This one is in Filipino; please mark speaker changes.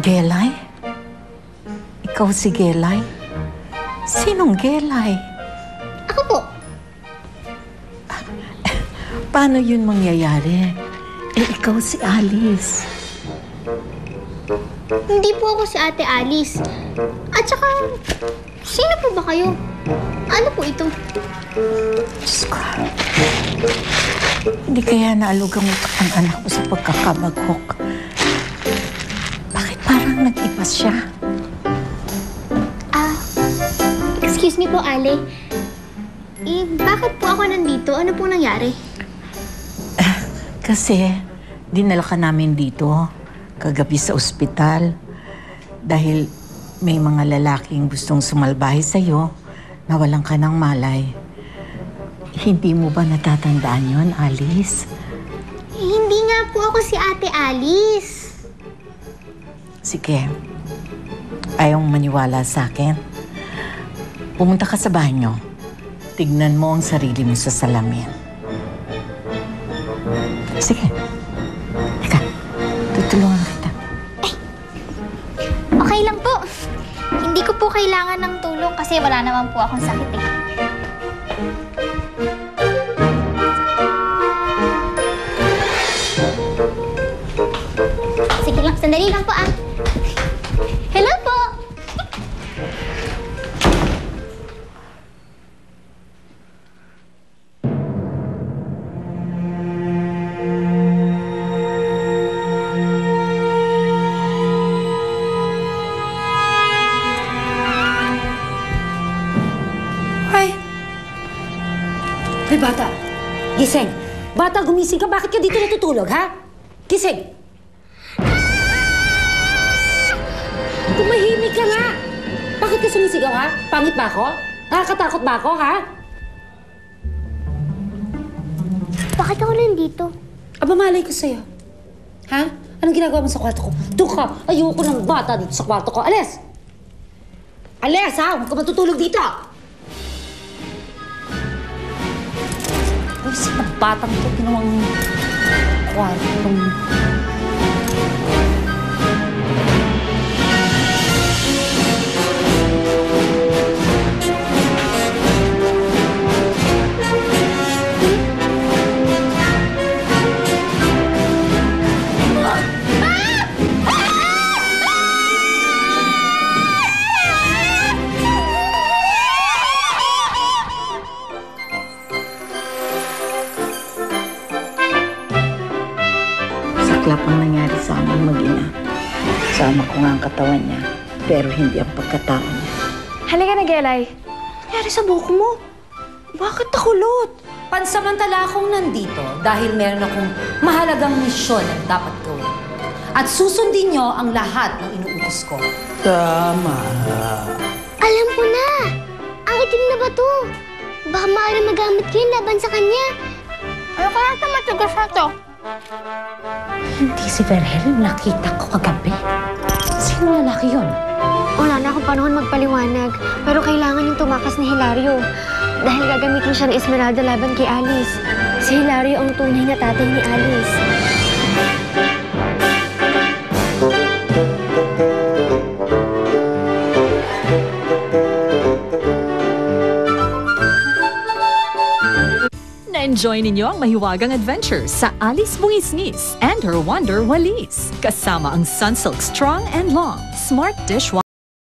Speaker 1: Gelay? Ikaw si Gelay? Sinong Gelay?
Speaker 2: Ako po.
Speaker 1: Paano yun mangyayari? Ikaw si Alice.
Speaker 2: Hindi po ako si Ate Alice. At saka, sino po ba kayo? Ano po ito?
Speaker 1: Diyos ko. Hindi kaya naalugang utak ang anak ko sa pagkakabagok. Bakit parang nag-ipas siya?
Speaker 2: Excuse me po, Ale. Bakit po ako nandito? Ano pong nangyari?
Speaker 1: Kasi dinala ka namin dito kagabi sa ospital dahil may mga lalaking gustong sumalbahe sa'yo na walang ka ng malay. Hindi mo ba natatandaan yon, Alice?
Speaker 2: Hindi nga po ako si Ate Alice.
Speaker 1: Sige. Ayaw mong maniwala sa akin. Pumunta ka sa banyo. Tignan mo ang sarili mo sa salamin. Sige. Teka. Tutulungan kita.
Speaker 2: Okay lang po. Hindi ko po kailangan ng tulong kasi wala naman po akong sakit eh. Sige lang, sandali lang po ah. Hello po!
Speaker 3: Hoy, bata! Gising! Bata, gumising ka! Bakit ka dito natutulog, ha? Gising! Tumahimik ka nga! Bakit ka sumisigaw, ha? Pangit ba ako? Nakakatakot ba ako, ha?
Speaker 2: Bakit ako nandito?
Speaker 3: Aba, malay ko sa'yo. Ha? Anong ginagawa mo sa kwarto ko? Doon ka! Ayoko ng bata dito sa kwarto ko. Alis! Alis, ha? Huwag ka matutulog dito! Isip na batang ito, ginawang kwartong...
Speaker 1: Saklap ang nangyari sa aming mag-ina. Sama ko nga ang katawan niya, pero hindi ang pagkatao niya.
Speaker 4: Halika na, Gelay. Nangyari sa buhok mo? Bakit nakulot?
Speaker 3: Pansamantala akong nandito dahil meron akong mahalagang misyon na dapat gawin. At susundin niyo ang lahat ng inuutos ko.
Speaker 1: Tama.
Speaker 2: Alam ko na! Ang itim na bato! Baka maaari magamit ko yun laban sa kanya. Ano kaya ito matigas na to?
Speaker 3: Hindi si Vergel, nakita ko kagabi. Sino lalaki yun?
Speaker 4: Wala na akong panahon magpaliwanag. Pero kailangan yung tumakas ni Hilario. Dahil gagamitin siya ng Esmeralda laban kay Alice. Si Hilario ang tunay na tatay ni Alice.
Speaker 5: Na-enjoy ninyo ang mahiwagang adventures sa Alice Bungisngis and Her Wonder Walis. Kasama ang Sunsilk Strong and Long Smart Dishwasher.